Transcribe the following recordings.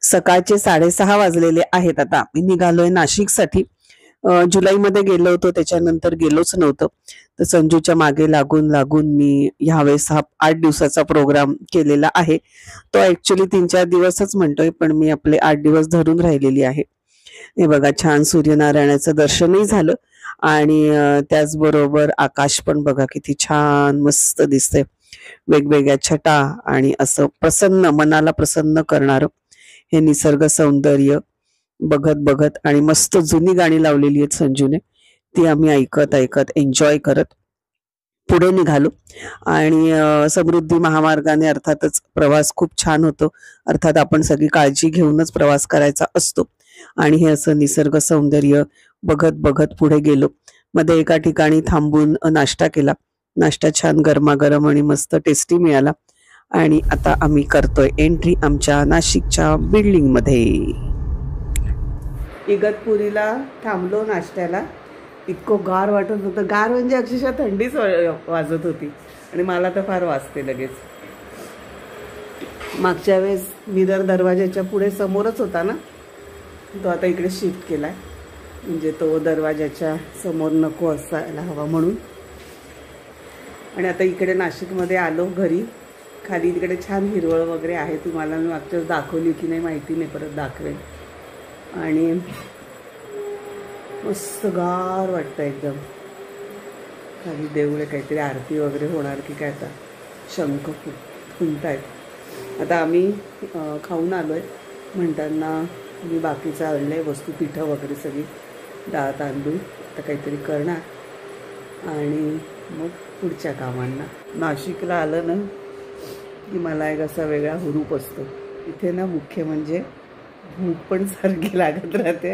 सकाळचे 6:30 वाजलेले आहेत. आता आम्ही निघालोय नाशिकसाठी. जुलैमध्ये गेलो होतो, त्याच्यानंतर गेलोच नव्हतं. तर संजूच्या मागे लागून लागून मी ह्यावेळेस हा 8 दिवसाचा प्रोग्राम केलेला आहे. तो ऍक्च्युली 3-4 दिवसच म्हणतोय, पण मी आपले 8 दिवस धरून राहिलेली आहे. हे बघा, छान सूर्यनारायणाचं दर्शनही झालं आणि त्याचबरोबर आकाश पण बघा किती छान मस्त दिसतंय. वेगवेगळ्या छटा आणि असं प्रसन्न, मनाला प्रसन्न करणारं हे निसर्ग सौंदर्य बघत बघत आणि मस्त जुनी गाणी लावलेली आहेत संजूने, ती आम्ही ऐकत ऐकत एन्जॉय करत पुढे निघालो. आणि समृद्धी महामार्गाने अर्थातच प्रवास खूप छान होतो. अर्थात आपण सगळी काळजी घेऊनच प्रवास करायचा असतो. आणि हे असं निसर्ग सौंदर्य बघत बघत पुढे गेलो. मध्ये एका ठिकाणी थांबून नाश्ता केला. नाश्ता छान गरमागरम आणि मस्त टेस्टी मिळाला. आणि आता आम्ही करतोय एंट्री आमच्या नाशिकच्या बिल्डिंग मध्ये. इगतपुरीला थांबलो नाश्त्याला. इतकं गार वाटत होतं. गार म्हणजे अक्षरशः थंडीच वाजत होती आणि मला तर फार वाजते लगेच. मागच्या वेळेस मिरर दरवाजाच्या पुढे समोरच होता ना, तो आता इकडे शिफ्ट केलाय, म्हणजे तो दरवाजाच्या समोर नको असायला हवा म्हणून. आणि आता इकडे नाशिकमध्ये आलो घरी. खाली तिकडे छान हिरवळ वगैरे आहे. तुम्हाला मी मागच्या वेळेस दाखवली की नाही माहिती नाही, परत दाखवेन. आणि मस्त गार वाटतं एकदम. खाली देऊळे काहीतरी आरती वगैरे होणार की काय, आता शंख फुंकतायत. आता आम्ही खाऊन आलो आहे. म्हणताना मी बाकीचं आणलं आहे वस्तू, पिठं वगैरे सगळी, डाळ तांदूळ आता काहीतरी करणार आणि मग पुढच्या कामांना. नाशिकला आलं ना की मला एक असा वेगळा हुरूप असतो. इथे ना मुख्य म्हणजे भूक पण सारखी लागत राहते.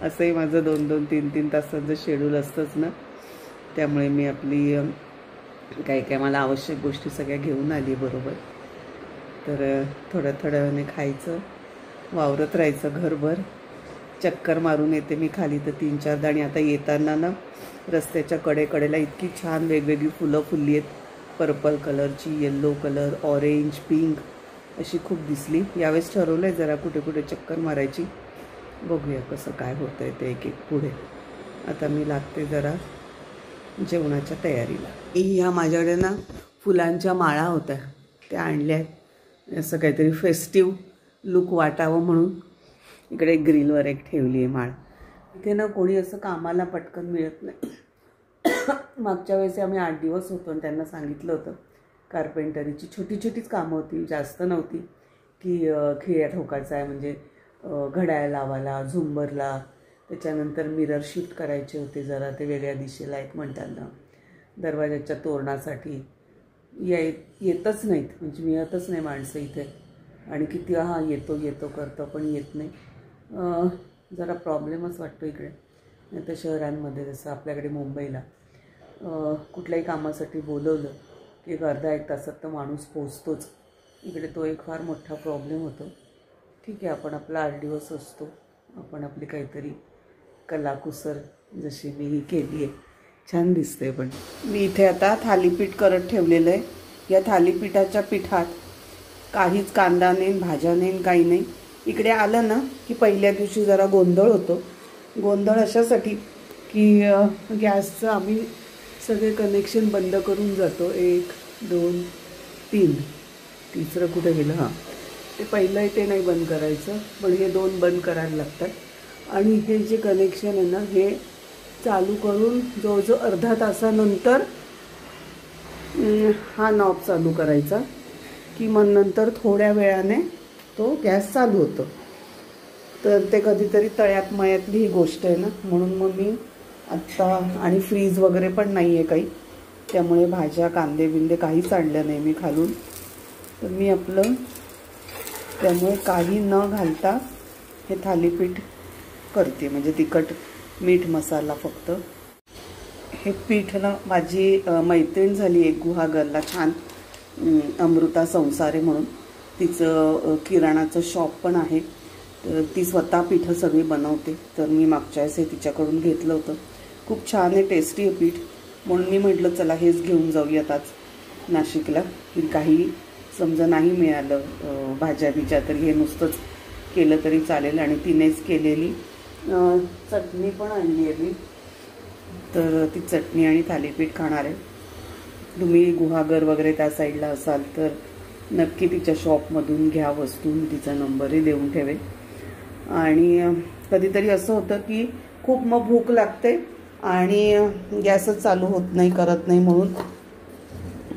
असंही माझं 2-2, 3-3 तासांचं शेड्यूल असतंच ना, त्यामुळे मी आपली काही काय मला आवश्यक गोष्टी सगळ्या घेऊन आली बरोबर. तर थोड्या थोड्या वेळाने खायचं, वावरत राहायचं घरभर. चक्कर मारून येते मी खाली तर 3-4दा. आणि आता येताना ना रस्त्याच्या कडेकडेला इतकी छान वेगवेगळी फुलं फुलली आहेत. पर्पल कलरची, येल्लो कलर, ऑरेंज, पिंक अशी खूप दिसली. यावेळेस ठरवलं आहे जरा कुठे कुठे चक्कर मारायची. बघूया कसं काय होतं आहे ते एक एक पुढे. आता मी लागते जरा जेवणाच्या तयारीला. ह्या माझ्याकडे ना फुलांच्या माळा होत्या, त्या आणल्या आहेत. असं काहीतरी फेस्टिव्ह लुक वाटावं म्हणून इकडे ग्रिलवर एक ठेवली आहे माळ. इथे ना कोणी असं कामाला पटकन मिळत नाही. मागच्या वेळेस आम्ही 8 दिवस होतो आणि त्यांना सांगितलं होतं कार्पेंटरीची छोटी छोटीच कामं होती, जास्त नव्हती, की खिळ्या ठोकायचा आहे म्हणजे घड्याळ लावायला, झुंबरला, त्याच्यानंतर मिरर शिफ्ट करायचे होते जरा ते वेगळ्या दिशेला एक म्हणताना, दरवाजाच्या तोरणासाठी येतच नाहीत, म्हणजे मिळतच नाही माणसं इथे. आणि किती येतो येतो करतो पण येत नाही. जरा प्रॉब्लेमच वाटतो इकडे. नाही तर शहरांमध्ये जसं आपल्याकडे मुंबईला कुठल्याही कामासाठी बोलवलं की एक अर्धा-1 तासात तर माणूस पोचतोच. इकडे तो एक फार मोठा प्रॉब्लेम होतो. ठीक आहे, आपण आपला 8 दिवस असतो, आपण आपली काहीतरी कलाकुसर जशी मी ही केली आहे. छान दिसते. पण मी इथे आता थालीपीठ करत ठेवलेलं आहे. या थालीपीठाच्या पिठात काहीच कांदा नाही, भाज्या नाही, काही नाही. इकडे आलं ना की पहिल्या दिवशी जरा गोंधळ होतो. गोंधळ अशासाठी की गॅसचं आम्ही सगळे कनेक्शन बंद करून जातो. 1, 2, 3, तिसरं कुठे गेलं? ते पहिलं ते नाही बंद करायचं, पण हे 2 बंद करायला लागतात. आणि हे जे कनेक्शन आहे ना हे चालू करून जवळजवळ अर्धा तासानंतर हा नॉब चालू करायचा की मग नंतर थोड्या वेळाने तो गॅस चालू होतो. तर ते कधीतरी तळ्यात मयातली ही गोष्ट आहे ना, म्हणून मग मी आत्ता, आणि फ्रीज वगैरे पण नाही आहे काही, त्यामुळे भाज्या कांदे बिंदे काहीच आणलं नाही मी खालून. तर मी आपलं त्यामुळे काही न घालता हे थालीपीठ करते, म्हणजे तिखट मीठ मसाला फक्त. हे पीठ ना माझी मैत्रीण झाली एक गुहागरला छान, अमृता संसारे म्हणून, तिचं किराणाचं शॉप पण आहे. तर ती स्वतः पिठं सगळी बनवते. तर मी मागच्या वेळेस हे तिच्याकडून घेतलं होतं. खूप छान आहे, टेस्टी आहे पीठ. म्हणून मी म्हटलं चला हेच घेऊन जाऊयात आज नाशिकला, की काही समजा नाही मिळालं भाज्या बिज्या तर हे नुसतंच केलं तरी चालेल. आणि तिनेच केलेली चटणी पण आणली आहे मी, तर ती चटणी आणि थालीपीठ खाणार आहे. तुम्ही गुहागर वगैरे त्या साईडला असाल तर नक्की तिच्या शॉपमधून घ्या वस्तू, तिचा नंबरही देऊन ठेवेल. आणि कधीतरी असं होतं की खूप मग भूक लागते आणि गॅसच चालू होत नाही, करत नाही, म्हणून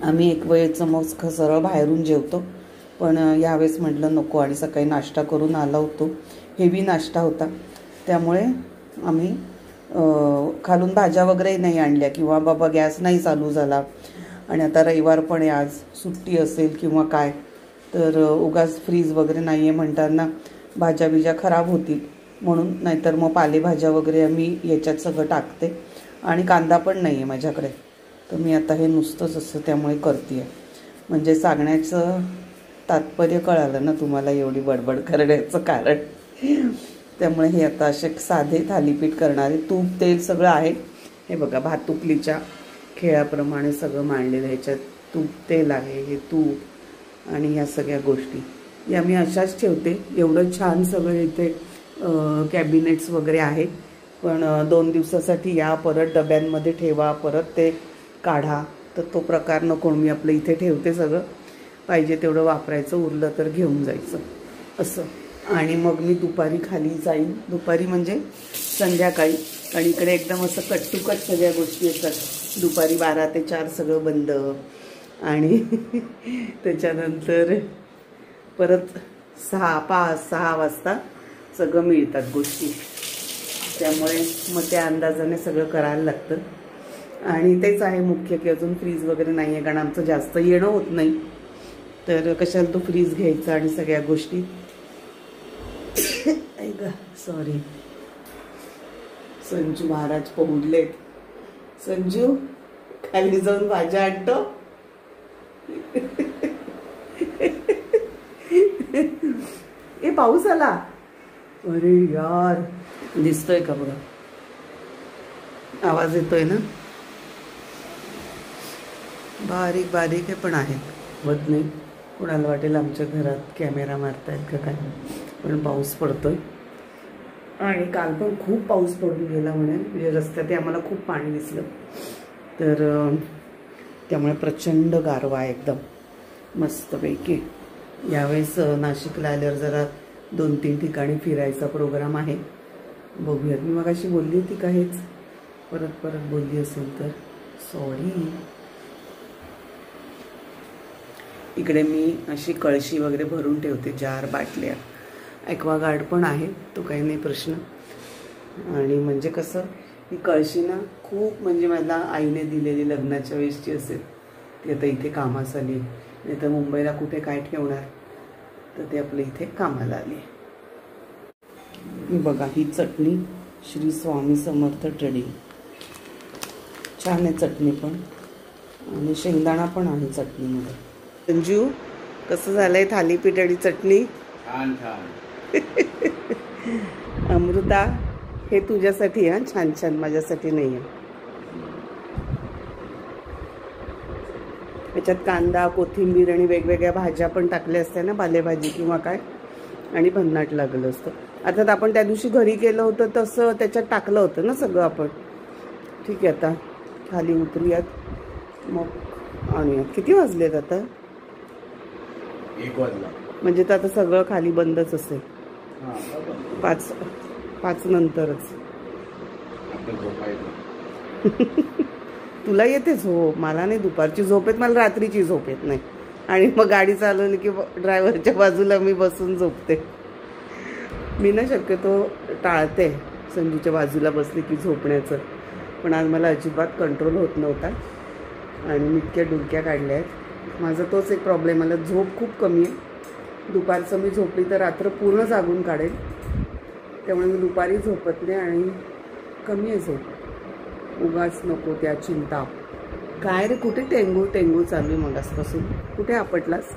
आम्ही एक वेळेचं मग सरळ बाहेरून जेवतो. पण यावेळेस म्हटलं नको, आणि सकाळी नाश्ता करून आला होतो, हेवी नाश्ता होता, त्यामुळे आम्ही खालून भाज्या वगैरे नाही आणल्या, किंवा बाबा गॅस नाही चालू झाला आणि आता रविवार पण आहे, आज सुट्टी असेल किंवा काय, तर उगाच फ्रीज वगैरे नाही आहे म्हणताना भाज्या बिज्या खराब होतील म्हणून. नाहीतर मग पालेभाज्या वगैरे आम्ही याच्यात सगळं टाकते. आणि कांदा पण नाही आहे माझ्याकडे, तर मी आता हे नुसतंच असं त्यामुळे करते आहे. म्हणजे सांगण्याचं तात्पर्य कळालं ना तुम्हाला, एवढी बडबड करण्याचं कारण. त्यामुळे हे आता असे साधे थालीपीठ करणारे, तूप तेल सगळं आहे. हे बघा भातुकलीच्या खेळाप्रमाणे सगळं मांडलेलं, ह्याच्यात तूप तेल आहे, हे तूप आणि ह्या सगळ्या गोष्टी या मी अशाच ठेवते. एवढं छान सगळं इथे कॅबिनेट्स वगैरे आहे, पण 2 दिवसासाठी या, परत डब्यांमध्ये ठेवा, परत ते काढा, तर तो प्रकार नको. मी आपलं इथे ठेवते सगळं, पाहिजे तेवढं वापरायचं, उरलं तर घेऊन जायचं असं. आणि मग मी दुपारी खाली जाईन, दुपारी म्हणजे संध्याकाळी, आणि इकडे एकदम असं कट टू कट सगळ्या गोष्टी असतात. दुपारी 12 ते 4 सगळं बंद, आणि त्याच्यानंतर परत 5-6 वाजता सगळं मिळतात गोष्टी. त्यामुळे मग त्या अंदाजाने सगळं करायला लागतं. आणि तेच आहे मुख्य की अजून फ्रीज वगैरे नाही आहे, कारण आमचं जास्त येणं होत नाही, तर कशाला तो फ्रीज घ्यायचा आणि सगळ्या गोष्टी. सॉरी, संजू महाराज पोहोचलेत. संजू खाली जाऊन भाज्या आणतो. ए पाऊस आला, अरे यार, दिसतोय का बघा, आवाज येतोय ना, बारीक बारीक आहे पण आहे, होत नाही. कोणाला वाटेल आमच्या घरात कॅमेरा मारतायत का काय, पण पाऊस पडतोय. आणि काल पण खूप पाऊस पडून गेला म्हणे, म्हणजे रस्त्यात आम्हाला खूप पाणी दिसलं, तर त्यामुळे प्रचंड गारवा आहे एकदम मस्तपैकी. यावेळेस नाशिकला आल्यावर जरा 2-3 ठिकाणी फिरायचा प्रोग्राम आहे, बघूयात. मी मगाशी बोलली होती का हेच, परत बोलली असेल तर सॉरी. इकडे मी अशी कळशी वगैरे भरून ठेवते, जार, बाटल्या. ॲक्वागार्ड पण आहे, तो काही नाही प्रश्न. आणि म्हणजे कसं, ही कळशी ना खूप म्हणजे मला आईने दिलेली लग्नाच्या वेळेसची असेल, ती आता इथे कामास आली, नाही तर मुंबईला कुठे काय ठेवणार, तर ते आपल्या इथे कामाला आली. बघा ही चटणी श्री स्वामी समर्थ ट्रेडिंग, छान आहे चटणी पण, आणि शेंगदाणा पण आहे चटणीमध्ये. संजू कसं झालंय थालीपीठ आणि चटणी? छान छान. अमृता हे तुझ्यासाठी, हा छान छान, माझ्यासाठी नाही आहे. याच्यात कांदा, कोथिंबीर आणि वेगवेगळ्या भाज्या पण टाकल्या असत्या ना, पालेभाजी किंवा काय, आणि भन्नाट लागलं असतं. अर्थात आपण त्या दिवशी घरी केलं होतं तसं त्याच्यात टाकलं होतं ना सगळं आपण. ठीक आहे, आता खाली उतरूयात, मग आणूयात. किती वाजलेत आता? 1 वाजला. म्हणजे तर आता सगळं खाली बंदच असेल. 5 नंतरच. तुला येते झोप, मला नाही दुपारची झोप येत, मला रात्रीची झोप येत नाही. आणि मग गाडी चालवली की ड्रायव्हरच्या बाजूला मी बसून झोपते. मी ना शक्यतो टाळते संजूच्या बाजूला बसली की झोपण्याचं, पण आज मला अजिबात कंट्रोल होत नव्हता आणि मी इतक्या डुलक्या काढल्या आहेत. माझा तोच एक प्रॉब्लेम, मला झोप खूप कमी आहे. दुपारचं मी झोपली तर रात्र पूर्ण जागून काढेल, त्यामुळे मी दुपारी झोपत नाही आणि कमी आहे झोप. उगाच नको त्या चिंता. काय रे, कुठे टेंगू चालू आहे मगासपासून, कुठे आपटलास?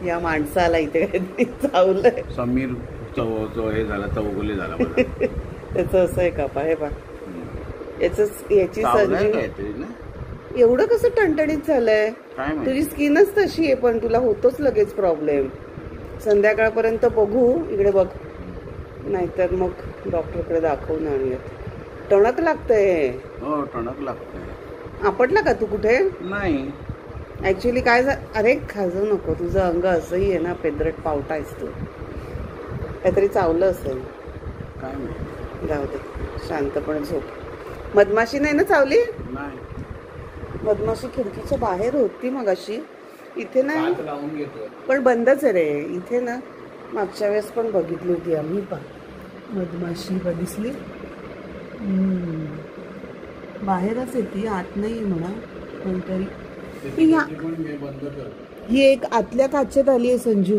या माणसाला इथे काहीतरी चावलंय. समीर हे झाला, चौगुले झाला. त्याचं असं आहे का? पाहे पा, याची सर्जरी. एवढं कसं टणटणीत झालंय? तुझी स्किनच तशी आहे, पण तुला होतोच लगेच प्रॉब्लेम. संध्याकाळपर्यंत बघू. इकडे बघ, नाहीतर मग डॉक्टरकडे दाखवून आणूयात. टणक लागतंय. हो टणक लागतंय. आपटला का तू कुठे? नाही ऍक्च्युली काय अरे खाजू नको, तुझं अंग असंही आहे ना, पेदरट पावटा आहेस तू. काहीतरी चावलं असेल. काय नाही. जाऊ दे, शांतपणे झोप. मधमाशी नाही ना चावली? नाही. मधमाशी खिडकीच्या बाहेर होती मगाशी, इथे नाही. हात लावून घेतो. पण बंदच आहे रे इथे ना. मागच्या वेळेस पण बघितली होती आम्ही. मधमाशी दिसली. बाहेरच येते, आत नाही म्हणा. पण तरी ही एक आतल्या काचेत आली आहे संजू,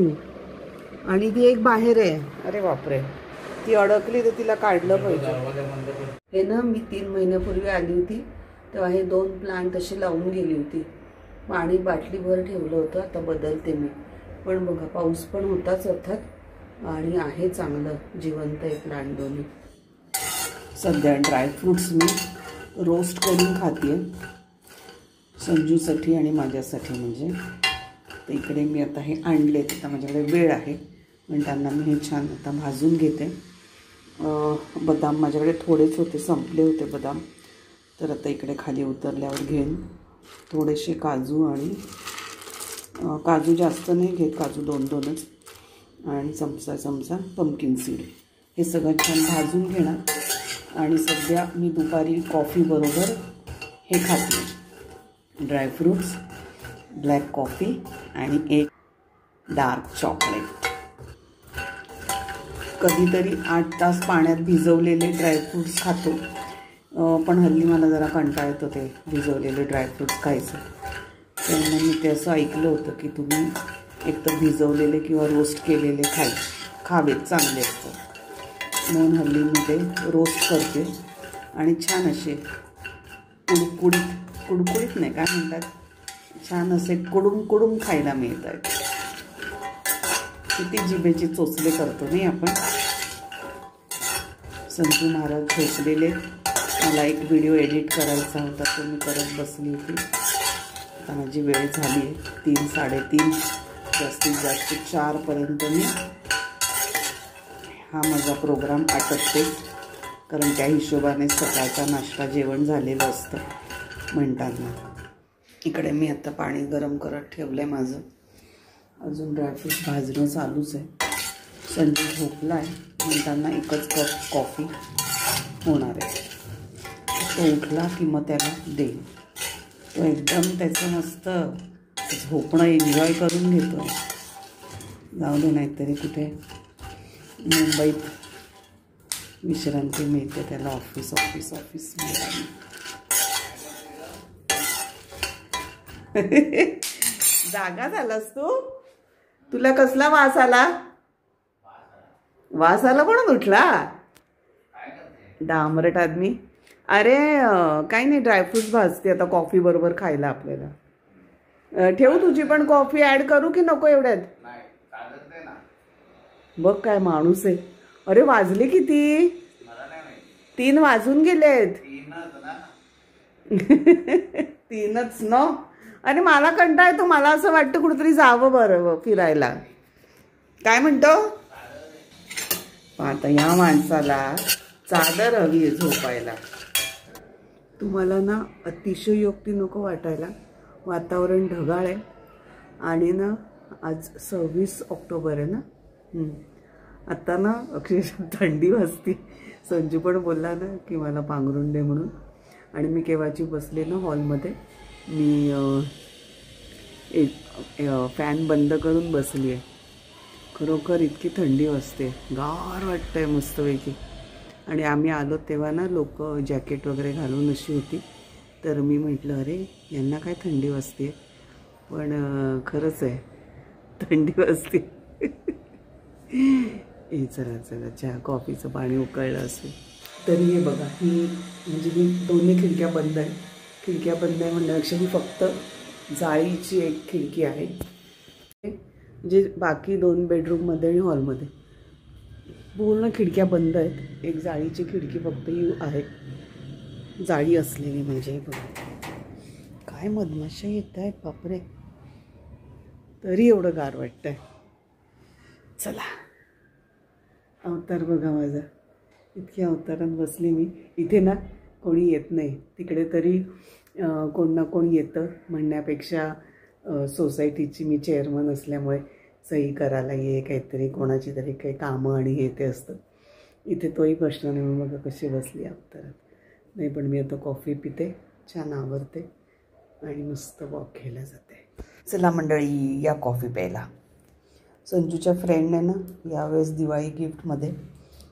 आणि ती एक बाहेर आहे. अरे बापरे, ती अडकली तर तिला काढलं पाहिजे. हे ना मी 3 महिन्यापूर्वी आली होती तेव्हा हे 2 प्लांट अशी लावून गेली होती. पाणी बाटलीभर ठेवलं होतं. आता बदलते मी. पण बघा पाऊस पण होताच अर्थात, आणि आहे चांगलं जिवंत आहे प्लांट दोन्ही. सध्या ड्रायफ्रूट्स मी रोस्ट करून खाते संजूसाठी आणि माझ्यासाठी. म्हणजे तर इकडे मी आता हे आणले. आता माझ्याकडे वेळ आहे म्हणताना मी हे छान आता भाजून घेते. बदाम माझ्याकडे थोडेच होते, संपले होते बदाम. तर आता इकडे खाली उतरल्यावर घेईन. थोडेसे काजू, आणि काजू जास्त नाही घेत, काजू 2-2च, आणि चमचा पंपकिन सीड. हे सगळं छान भाजून घेणार. आणि सध्या मी दुपारी कॉफी बरोबर हे खाते, ड्रायफ्रूट्स, ब्लॅक कॉफी आणि एक डार्क चॉकलेट. कधीतरी 8 तास पाण्यात भिजवलेले ड्रायफ्रूट्स खातो. पण हल्ली मला जरा कंटाळा येतो ते भिजवलेले ड्रायफ्रूट्स खायचं. त्यामुळे मी ते असं ऐकलं होतं की तुम्ही एकतर भिजवलेले किंवा रोस्ट केलेले खावेत, चांगले असतात. म्हणून हल्ली मी ते रोस्ट करते आणि छान असे कुडकुडीत नाही काय म्हणतात, छान असे कुडूम खायला मिळतात. किती जिभेचे चोचले करतो नाही आपण. संजू महाराज झोपलेले. मला एक व्हिडिओ एडिट करायचा होता, तो मी करत बसली होती. आता माझी वेळ झाली आहे 3-3:30, जास्तीत जास्त 4पर्यंत मी हा माझा प्रोग्राम आटपते. कारण त्या हिशोबाने सकाळचा नाश्ता जेवण झालेलं असतं म्हणताना. इकडे मी आता पाणी गरम करत ठेवलं आहे माझं. अजून ड्रायफ्रूट भाजणं चालूच आहे. संजू झोपला आहे म्हणताना एकच कप कॉफी होणार आहे. तो उठला की मग त्याला देईन. तो एकदम त्याचं मस्त झोपणं एन्जॉय करून घेतो. जाऊ दे, नाहीतरी कुठे मुंबईत विश्रांती मिळते त्याला. ऑफिस मिळाली. जागा झालास तू? तुला कसला वास आला? वास आला म्हणून उठला? डामरट आदमी. अरे काही नाही, ड्रायफ्रूट्स भाजते आता कॉफी बरोबर खायला आपल्याला. ठेवू तुझी पण कॉफी ऍड करू की नको एवढ्यात? बघ काय माणूस आहे. अरे वाजले किती? 3 वाजून गेलेत. 3च न. अरे मला कंटाळा येतो. मला असं वाटतं कुठेतरी जावं बरं फिरायला. काय म्हणतो? आता या माणसाला चादर हवी आहे झोपायला. तुम्हाला ना अतिशयोक्ती नको वाटायला. वातावरण ढगाळ आहे आणि ना आज 26 ऑक्टोबर आहे ना. आता ना अक्षरशः थंडी वाजती. संजू पण बोलला ना की मला पांघरून दे म्हणून. आणि मी केव्हाची बसले ना हॉलमध्ये. मी फॅन बंद करून बसली आहे. खरोखर इतकी थंडी वाजते, गार वाटतंय मस्तपैकी. आणि आम्ही आलो तेव्हा ना लोक जॅकेट वगैरे घालून अशी होती. तर मी म्हटलं अरे यांना काय थंडी वाजते. पण खरंच आहे थंडी वाजते. हे चला चहा कॉफीचं पाणी उकळलं असेल तरी हे बघा. ही म्हणजे मी दोन्ही खिडक्या बंद आहे. खिडक्या बंद आहे म्हणण्यापेक्षा ही फक्त जाळीची एक खिडकी आहे. म्हणजे बाकी 2 बेडरूममध्ये आणि हॉलमध्ये पूर्ण खिडक्या बंद आहेत. एक जाळीची खिडकी फक्त ही आहे, जाळी असलेली. म्हणजे बघा काय मधमाशा येत आहेत बापरे. तरी एवढं गार वाटतंय. चला, अवतार बघा माझा. इतक्या अवतारात बसली मी. इथे ना कोणी येत नाही, तिकडे तरी कोण ना कोण येतं म्हणण्यापेक्षा सोसायटीची मी चेअरमन असल्यामुळे सही करायला ये, काहीतरी कोणाची तरी काही कामं आणि हे ते असतं. इथे तोही प्रश्न नाही. मी बघा कशी बसली अवतारात. नाही पण मी आता कॉफी पिते, छान आवरते आणि मस्त वॉक घ्यायला जाते. चला मंडळी, या कॉफी प्यायला. संजूच्या फ्रेंडने ना यावेळेस दिवाळी गिफ्टमध्ये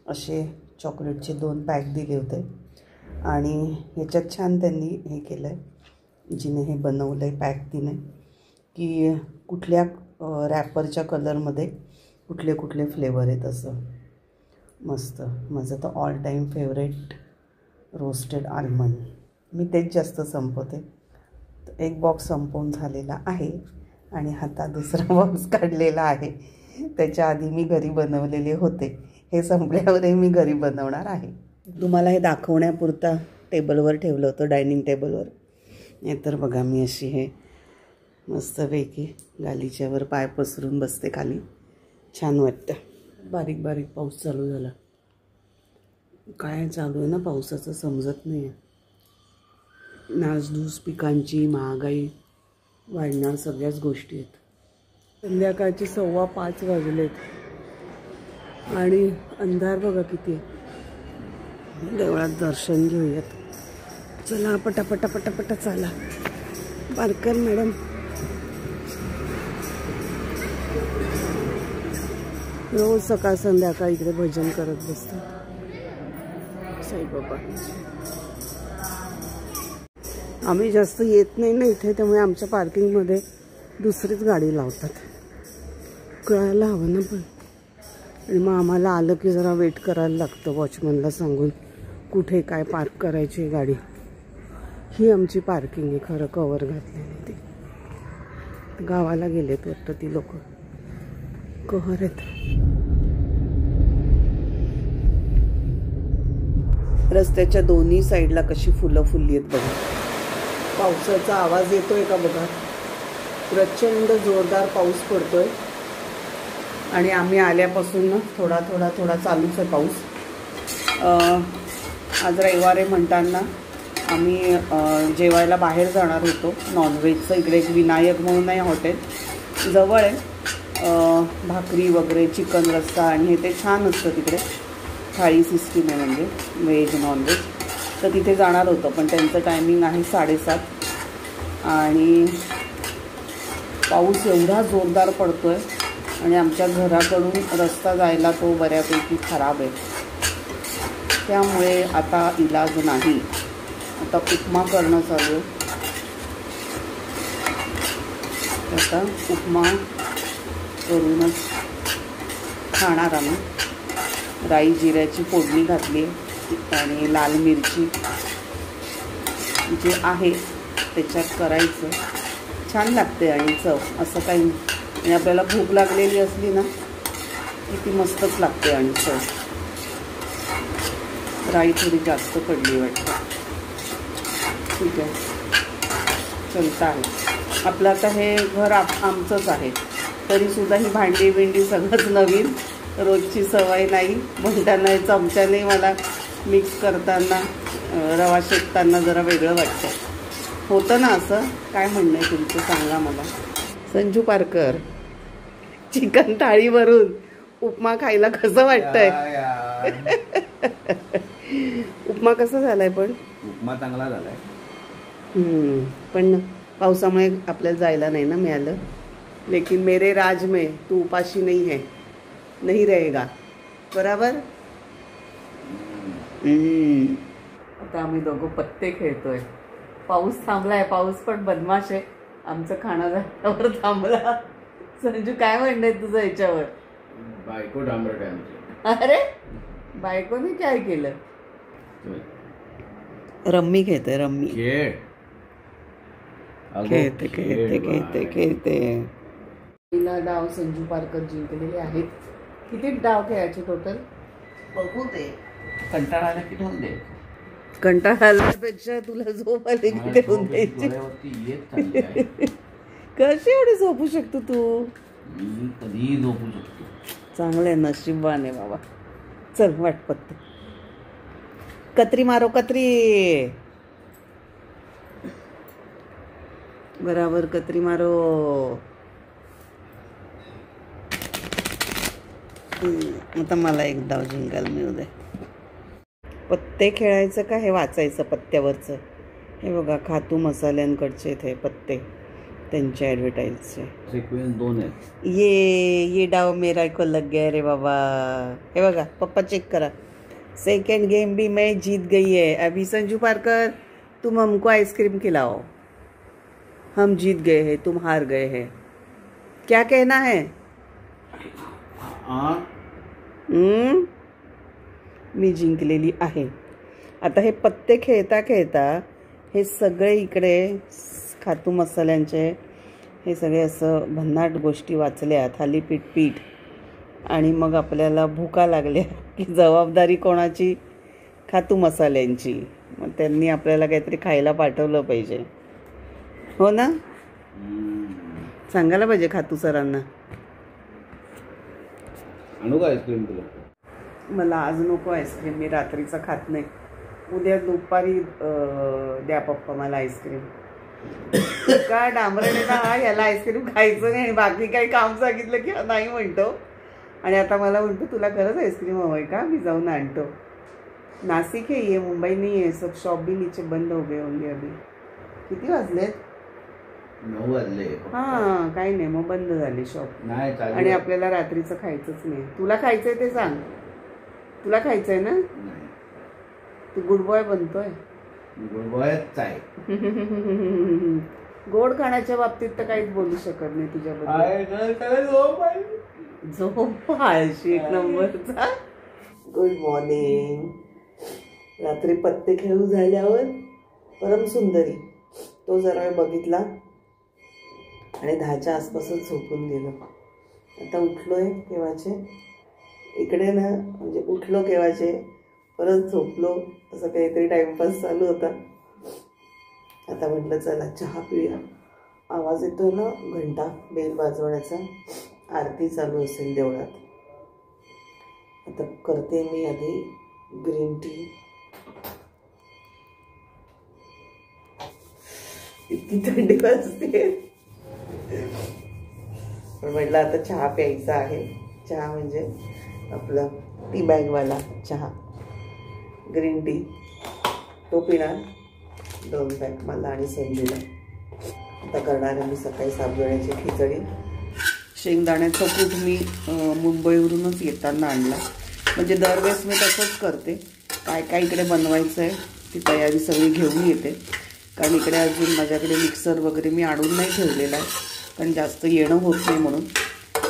असे चॉकलेटचे 2 पॅक दिले होते आणि ह्याच्यात छान त्यांनी हे केलं आहे, जिने हे बनवलं आहे पॅक तिने, की कुठल्या रॅपरच्या कलरमध्ये कुठले कुठले फ्लेवर आहेत असं. मस्त. माझं तर all time favourite roasted almond. मी तेच जास्त संपवते. तर एक बॉक्स संपवून झालेला आहे आणि आता दुसरा बॉक्स काढलेला आहे. त्याच्या आधी मी घरी बनवलेले होते. हे संपल्यावरही मी घरी बनवणार आहे. तुम्हाला हे दाखवण्यापुरता टेबलवर ठेवलं होतं, डायनिंग टेबलवर. नाहीतर बघा मी अशी हे मस्तपैकी गालीच्यावर पाय पसरून बसते खाली. छान वाटतं. बारीक बारीक पाऊस चालू झाला. काय चालू आहे ना पावसाचं समजत नाही आहे. नासधूस पिकांची, महागाई वाढणार, सगळ्याच गोष्टी आहेत. संध्याकाळचे 5:15 वाजलेत आणि अंधार बघा किती आहे. देवळात दर्शन घेऊयात. चला पटापटा पटापटा चला. पारकर मॅडम, रोज सकाळ संध्याकाळ इकडे भजन करत बसतात साईबाबा. आम्ही जास्त येत नाही ना इथे, त्यामुळे आमच्या पार्किंगमध्ये दुसरीच गाडी लावतात. कळायला हवं ना पण. आणि मग आम्हाला आलं की जरा वेट करायला लागतं वॉचमनला सांगून कुठे काय पार्क करायची गाडी. ही आमची पार्किंग आहे खरं, कवर घातलेली ती. गावाला गेलेत वाटतं ती लोक. कहर आहेत. रस्त्याच्या दोन्ही साईडला कशी फुलं फुलली आहेत बघा. पावसाचा आवाज येतोय का बघा. प्रचंड जोरदार पाऊस पडतोय आणि आम्ही आल्यापासून ना थोडा थोडा थोडा चालूच आहे पाऊस. आज रविवार आहे म्हणताना आम्ही जेवायला बाहेर जाणार होतो नॉनव्हेजचं. इकडे एक विनायक म्हणून आहे हॉटेल, जवळ आहे. भाकरी वगैरे, चिकन रस्सा आणि हे ते छान असतं तिकडे. थाळी सिस्टीम आहे म्हणजे व्हेज नॉनव्हेज. तर तिथे जाणार होतं पण त्यांचं टायमिंग आहे 7:30 आणि पाऊस एवढा जोरदार पडतो आहे आणि आमच्या घराकडून रस्ता जायला तो बऱ्यापैकी खराब आहे. त्यामुळे आता इलाज नाही. आता उपमा करणं चालू आहे. आता उपमा करूनच खाणार आम्ही. राई जिऱ्याची फोडणी घातली आणि लाल मिरची जे आहे त्याच्यात करायचं. छान लागते आणि चव असं काही. आणि आपल्याला भूक लागलेली असली ना की ती मस्तच लागते आणि चव. राई थोडी जास्त पडली वाटतं. ठीक आहे, चलता आहे आपलं. आता हे घर आमचंच आहे तरीसुद्धा ही भांडी बिंडी सगळंच नवीन. रोजची सवय नाही म्हणताना चमच्याने मला मिक्स करताना, रवा शेकताना जरा वेगळं वाटतं. होतं ना असं. काय म्हणणं आहे तुमचं सांगा मला. संजू पारकर, चिकन थाळीवरून उपमा खायला कसं वाटतंय? उपमा कसा झालाय? पण उपमा चांगला झालाय. पण पावसामुळे आपल्याला जायला नाही ना मिळालं. लेकिन मेरे राज में तू उपाशी नहीं है, नहीं रहेगा. बराबर. आता आम्ही दोघं पत्ते खेळतोय. पाऊस थांबलाय. पाऊस पण बदमाश आहे. आमचं खाणं झाल्यावर थांबला. संजू काय म्हणणं आहे तुझं याच्यावर? बायको डांबरट आहे आमची. अरे बायकोने काय केलं? रम्मी खेळते. रम्मी खेळते खेळते खेळते खेळते. पहिला डाव संजू पारकर जिंकलेले आहेत. किती डाव खेळायचे टोटल? बघू दे. कंटाळा आला की ठेवून दे. कंटाळा आल्यापेक्षा तुला झोप आली की ठेवून द्यायची. कशी एवढी झोपू शकतो तू? मी कधीही झोपू शकतो. चांगलं आहे, नशीबवान आहे बाबा. चल वाट पत्ते. कत्री मारो कत्री. बराबर कत्री मारो. आता मला एक डाव जिंकायला मिळू दे. पत्ते खेळायचं का हे वाचायचं पत्त्यावरचं? हे बघा, खातू मसाल्यांकडचे इथे पत्ते, त्यांचे ॲडव्हर्टाईजचे. सिक्वेन्स 2 आहेत. ये डाव मेरा को लग गया रे बाबा. हे बघा, पप्पा चेक करा. सेकेंड गेम भी मैं जीत गई है. अभी संजू पारकर तुम हमको आइसक्रीम खिलाओ. हम जीत गए हैं, तुम हार गए हैं. क्या कहना है? मी जिंकलेली आहे. आता हे पत्ते खेळता खेळता हे सगळे इकडे खातू मसाल्यांचे हे सगळे असं भन्नाट गोष्टी वाचल्या, थालीपीठ पीठ. आणि मग आपल्याला भुका लागल्या की जबाबदारी कोणाची? खातू मसाल्यांची. मग त्यांनी आपल्याला काहीतरी खायला पाठवलं पाहिजे, हो ना? सांगायला पाहिजे खातू सरांना. आणू का आईस्क्रीम तुला? मला आज नको आईस्क्रीम, मी रात्रीचं खात नाही. उद्या दुपारी द्या पप्पा मला आईस्क्रीम. का डांबरेने ना ह्याला आईस्क्रीम खायचं नाही, बाकी काही काम सांगितलं की नाही म्हणतो. आणि आता मला म्हणतो तुला खरंच आइसक्रीम हवं आहे का? मी जाऊन आणतो. नासिक है ये, मुंबई नहीं है. सब शॉप भी नीचे बंद हो गए होंगे अभी. किती वाजलेत? 9 वाजले. हां, काही नाही, मग बंद झाले शॉप. आणि आपल्याला रात्रीचं खायचंच नाही. तुला खायचंय ते सांग. तुला खायचंय ना? तू गुड बॉय बनतोय. गुड बॉयच आहे. गोड खाण्याच्या बाबतीत तर काहीच बोलू शकत नाही तुझ्याबद्दल. झोप आळशी एक नंबरचा. Good morning. रात्री पत्ते खेळून झाल्यावर परम सुंदरी तो जरा वेळ बघितला आणि 10च्या आसपासच झोपून गेलो. आता उठलोय केव्हाचे, इकडे ना म्हणजे उठलो केव्हाचे, परत झोपलो, असं काहीतरी टाइमपास चालू होता. आता म्हटलं चला चहा पिऊया. आवाज येतोय ना घंटा बेल वाजवण्याचा, आरती चालू असेल देवळात. आता करते मी आधी ग्रीन टी. इतकी थंडी वाजते पण म्हटलं आता चहा प्यायचा आहे. चहा म्हणजे आपला टी बॅगवाला चहा, ग्रीन टी. तो पिणार 2 पॅक मला आणि संजूला. आता करणार आहे मी सकाळी साबुदाण्याची खिचडी. शेंगदाण्याचं कूट मी मुंबईवरूनच येताना आणला. म्हणजे दरवेळेस मी तसंच करते. काय काय इकडे बनवायचं आहे ती तयारी सगळी घेऊन येते. कारण इकडे अजून माझ्याकडे मिक्सर वगैरे मी आणून नाही ठेवलेला आहे, कारण जास्त येणं होत नाही म्हणून.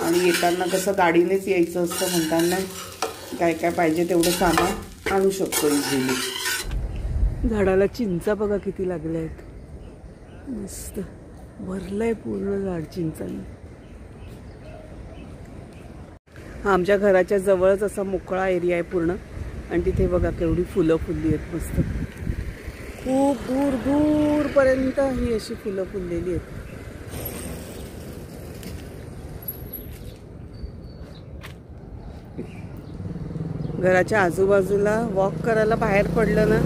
आणि येताना कसं गाडीनेच यायचं असतं म्हणताना काय काय पाहिजे तेवढं सामान आणू शकतो इझिली. झाडाला चिंचा बघा किती लागल्या आहेत. मस्त भरलंय पूर्ण झाड चिंचांनी. हा आमच्या घराच्या जवळच असा मोकळा एरिया आहे पूर्ण. आणि तिथे बघा केवढी फुलं फुलली आहेत मस्त. खूप दूर दूरपर्यंत ही अशी फुलं फुललेली आहेत. घराच्या आजूबाजूला वॉक करायला बाहेर पडलं ना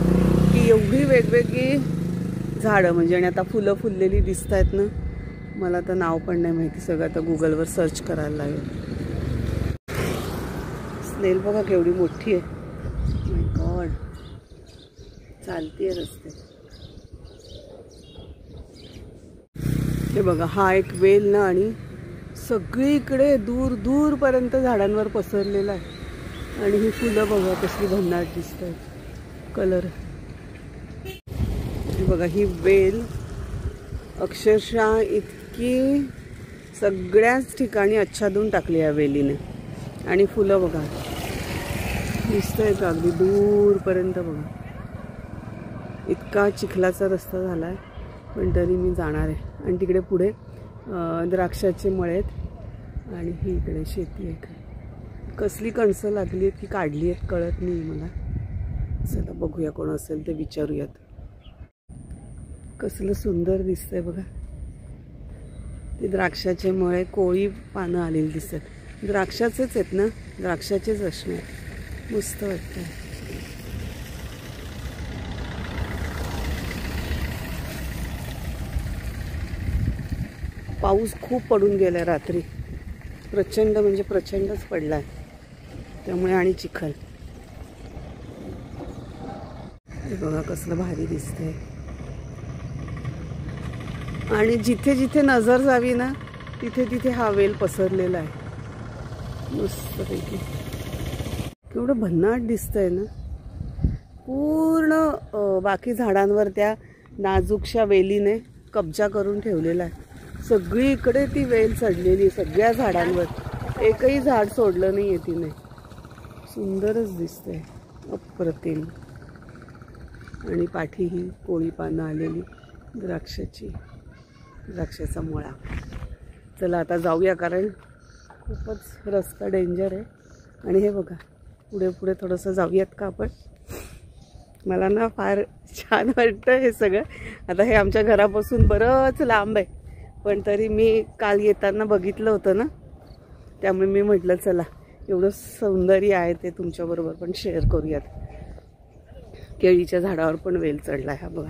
की एवढी वेगवेगळी झाडं म्हणजे, आणि आता फुलं फुललेली दिसत आहेत ना. मला तर नाव पण नाही माहिती, सगळं आता गुगलवर सर्च करायला लागेल. स्नेल बघा केवढी मोठी आहे. माय गॉड, चालतीये रस्ते. हे बघा हा एक वेल ना, आणि सगळीकडे दूर दूरपर्यंत झाडांवर पसरलेला आहे. आणि ही फुलं बघा कसली भन्नाट दिसत आहेत कलर. बघा ही वेल अक्षरशः इतकी सगळ्याच ठिकाणी आच्छादून टाकली या वेलीने. आणि फुलं बघा दिसत आहेत अगदी दूरपर्यंत. बघा इतका चिखलाचा रस्ता झाला आहे, पण तरी मी जाणार आहे. आणि तिकडे पुढे द्राक्षाचे मळे आहेत आणि ही इकडे शेती आहे. कसली कणसं लागली आहेत की काढली आहेत कळत नाही मला. चला बघूया, कोण असेल ते विचारूयात. कसलं सुंदर दिसतंय बघा. ते द्राक्षाचे मळे कोळी पानं आलेली दिसतात. द्राक्षाचेच आहेत ना, द्राक्षाचेच असणार. मस्त वाटतं. पाऊस खूप पडून गेला रात्री, प्रचंड म्हणजे प्रचंडच पडलाय, त्यामुळे आणि चिखल. हे बघा कसलं भारी दिसतंय. आणि जिथे जिथे नजर जावी ना तिथे तिथे हा वेल पसरलेला आहे मस्तपैकी. केवढं भन्नाट दिसतंय ना. पूर्ण बाकी झाडांवर त्या नाजूकशा वेलीने कब्जा करून ठेवलेला आहे. सगळीकडे ती वेल चढलेली, सगळ्या झाडांवर, एकही झाड सोडलं नाही आहे तिने. सुंदरच दिसतंय, अप्रतिम. आणि पाठी ही कोळी पानं आलेली द्राक्षाची, द्राक्षाचा मळा. चला आता जाऊया, कारण खूपच रस्ता डेंजर आहे. आणि हे बघा पुढे पुढे थोडंसं जाऊयात का आपण. मला ना फार छान वाटतं हे सगळं. आता हे आमच्या घरापासून बरंच लांब आहे, पण तरी मी काल येताना बघितलं होतं ना, त्यामुळे मी म्हटलं चला एवढं सौंदर्य आहे ते तुमच्याबरोबर पण शेअर करूयात. केळीच्या झाडावर पण वेल चढला आहे हा बघा.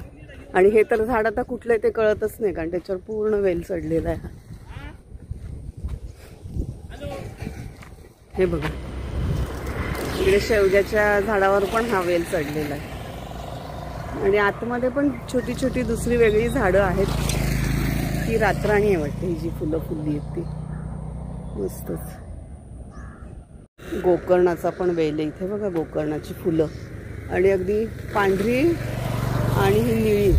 आणि हे तर झाड आता कुठलं आहे ते कळतच नाही, कारण त्याच्यावर पूर्ण वेल चढलेला आहे. हे बघा इकडे शेवग्याच्या झाडावर पण हा वेल चढलेला आहे. आणि आतमध्ये पण छोटी छोटी दुसरी वेगळी झाडं आहेत. ही रातराणी आहे वाटते, ही जी फुलं फुलली आहेत ती. मस्तच. गोकर्णाचा पण वेल आहे इथे बघा, गोकर्णाची फुलं. आणि अगदी पांढरी आणि ही निळी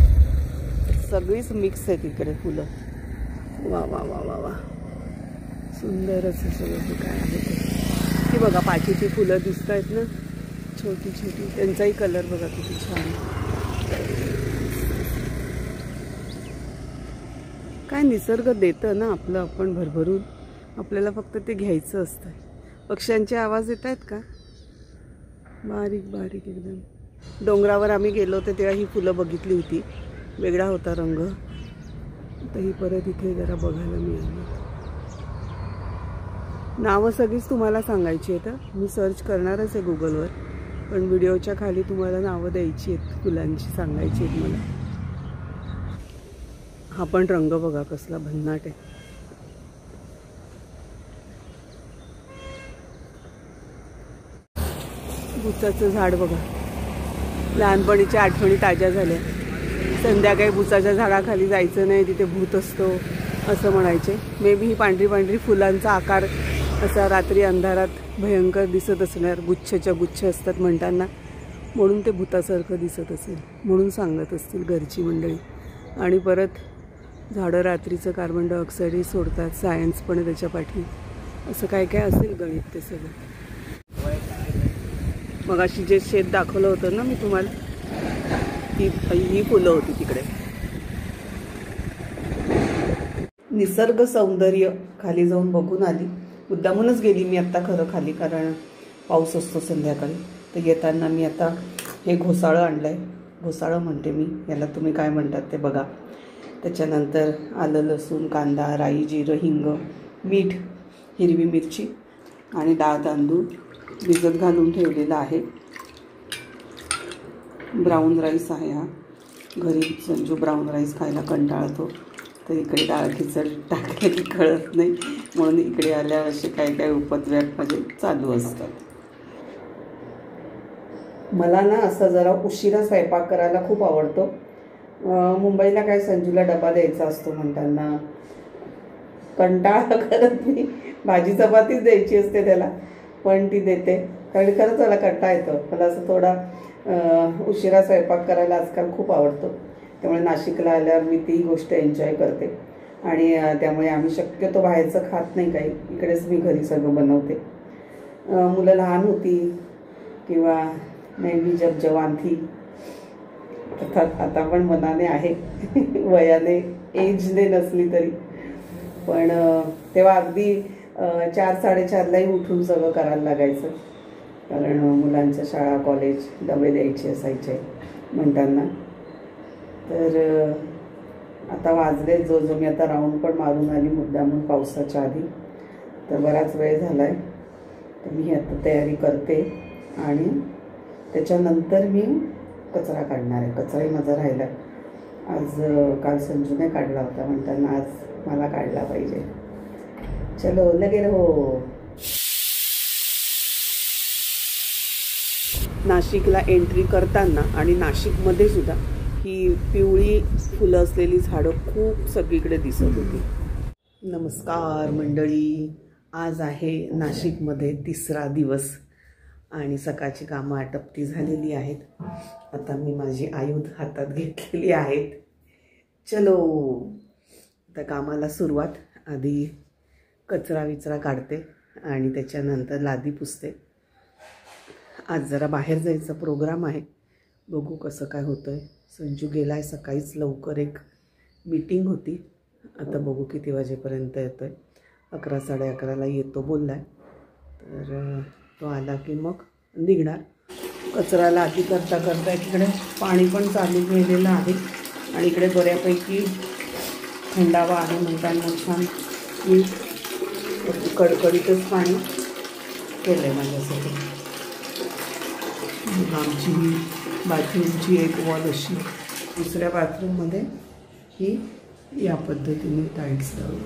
सगळीच मिक्स आहेत इकडे फुलं. वा वा वा वा वा, सुंदरच आहे सगळं. हे काय आहे ते, ती बघा पाठीची फुलं दिसत आहेत ना, छोटी छोटी, त्यांचाही कलर बघा किती छान. काय निसर्ग देतं ना आपलं, आपण भरभरून, आपल्याला फक्त ते घ्यायचं असतं. पक्ष्यांचे आवाज येत आहेत का, बारीक बारीक एकदम. डोंगरावर आम्ही गेलो होतो तेव्हा ही फुलं बघितली होती, वेगळा होता रंग. आता ही परत इथे जरा बघायला मिळाली. नावं सगळीच तुम्हाला सांगायची आहेत, मी सर्च करणारच आहे गुगलवर, पण व्हिडिओच्या खाली तुम्हाला नावं द्यायची आहेत, फुलांची सांगायची आहेत मला. हा पण रंग बघा कसला भन्नाट आहे. बुचाचं झाड बघा, लहानपणीच्या आठवणी ताज्या झाल्या. संध्याकाळी बुचाच्या झाडाखाली जायचं नाही, तिथे भूत असतो असं म्हणायचे. मे बी ही पांढरी पांढरी फुलांचा आकार असा रात्री अंधारात भयंकर दिसत असणार, गुच्छच्या गुच्छ असतात म्हणताना, म्हणून ते भूतासारखं दिसत असेल, म्हणून सांगत असतील घरची मंडळी. आणि परत झाडं रात्रीचं कार्बन डायऑक्साईडही सोडतात, सायन्स पण त्याच्या पाठी, असं काय काय असेल गणित ते सगळं. मगाशी जे शेत दाखवलं होतं ना मी तुम्हाला, ही फुलं होती तिकडे. निसर्ग सौंदर्य खाली जाऊन बघून आली. मुद्दामूनच गेली मी आत्ता खरं खाली, कारण पाऊस असतो संध्याकाळी. तर येताना मी आता हे घोसाळं आणलं आहे, घोसाळं म्हणते मी याला, तुम्ही काय म्हणतात ते बघा. त्याच्यानंतर आलं लसूण कांदा राई जिरं हिंग मीठ हिरवी मिरची आणि डाळ तांदूळ भिजत घालून ठेवलेला आहे. ब्राऊन राईस आहे हा, घरी संजू ब्राऊन राईस खायला कंटाळतो, तर इकडे डाळ खिचडी टाकलेली कळत नाही, म्हणून इकडे आल्यावर असे काय काय उपद्व्याप माझे चालू असतात. मला ना असं जरा उशिरा स्वयंपाक करायला खूप आवडतो. मुंबईला काय संजूला डबा द्यायचा असतो म्हणताना कंटाळा करत मी, भाजी चपातीच द्यायची असते त्याला, पण ती देते, कारण खरंच मला कंटाळा येतो. मला असं थोडा उशिरा स्वयंपाक करायला आजकाल खूप आवडतो, त्यामुळे नाशिकला आल्यावर मी ती गोष्ट एन्जॉय करते. आणि त्यामुळे आम्ही शक्यतो बाहेरचं खात नाही काही, इकडेच मी घरी सगळं बनवते. मुलं लहान होती किंवा नेहमी जब जवान थी, अर्थात आता पण मनाने आहे वयाने एजने नसली तरी, पण तेव्हा अगदी 4-4:30लाही उठून सगळं करायला लागायचं, कारण मुलांच्या शाळा कॉलेज डबे द्यायचे असायचे म्हणताना. तर आता वाजले जो मी आता राऊंड पण मारून आली मुद्दामून पावसाच्या आधी. तर बराच वेळ झाला आहे. तर मी आता तयारी करते आणि त्याच्यानंतर मी कचरा काढणार आहे. कचराही माझा राहिला आज. काल संजूने काढला होता, म्हणताना आज मला काढला पाहिजे. चलो लगे रहो. नाशिकला एंट्री करताना आणि नाशिकमध्ये सुद्धा ही पिवळी फुलं असलेली झाडं खूप सगळीकडे दिसत होती. नमस्कार मंडळी. आज आहे नाशिकमध्ये 3रा दिवस आणि सकाळची कामं आटपती झालेली आहेत. आता मी माझी आयुध हातात घेतलेली आहेत. चलो आता कामाला सुरुवात. आधी कचरा विचरा काढते आणि त्याच्यानंतर लादी पुसते. आज जरा बाहेर जायचा प्रोग्राम आहे, बघू कसं काय होतं आहे. संजू गेला आहे सकाळीच लवकर, एक मीटिंग होती. आता बघू किती वाजेपर्यंत येतो आहे. 11 साडे11ला येतो बोलला आहे. तर तो आला की मग निघणार. कचरा लादी करता करता इकडे पाणी पण चालू केलेलं आहे आणि इकडे बऱ्यापैकी थंडावा आहे, म्हणताना छान मी कडकडीतच पाणी केलं आहे माझ्यासाठी. आमची ही बाथरूमची एक वॉल अशी, दुसऱ्या बाथरूममध्ये ही या पद्धतीने टाईल्स लावली.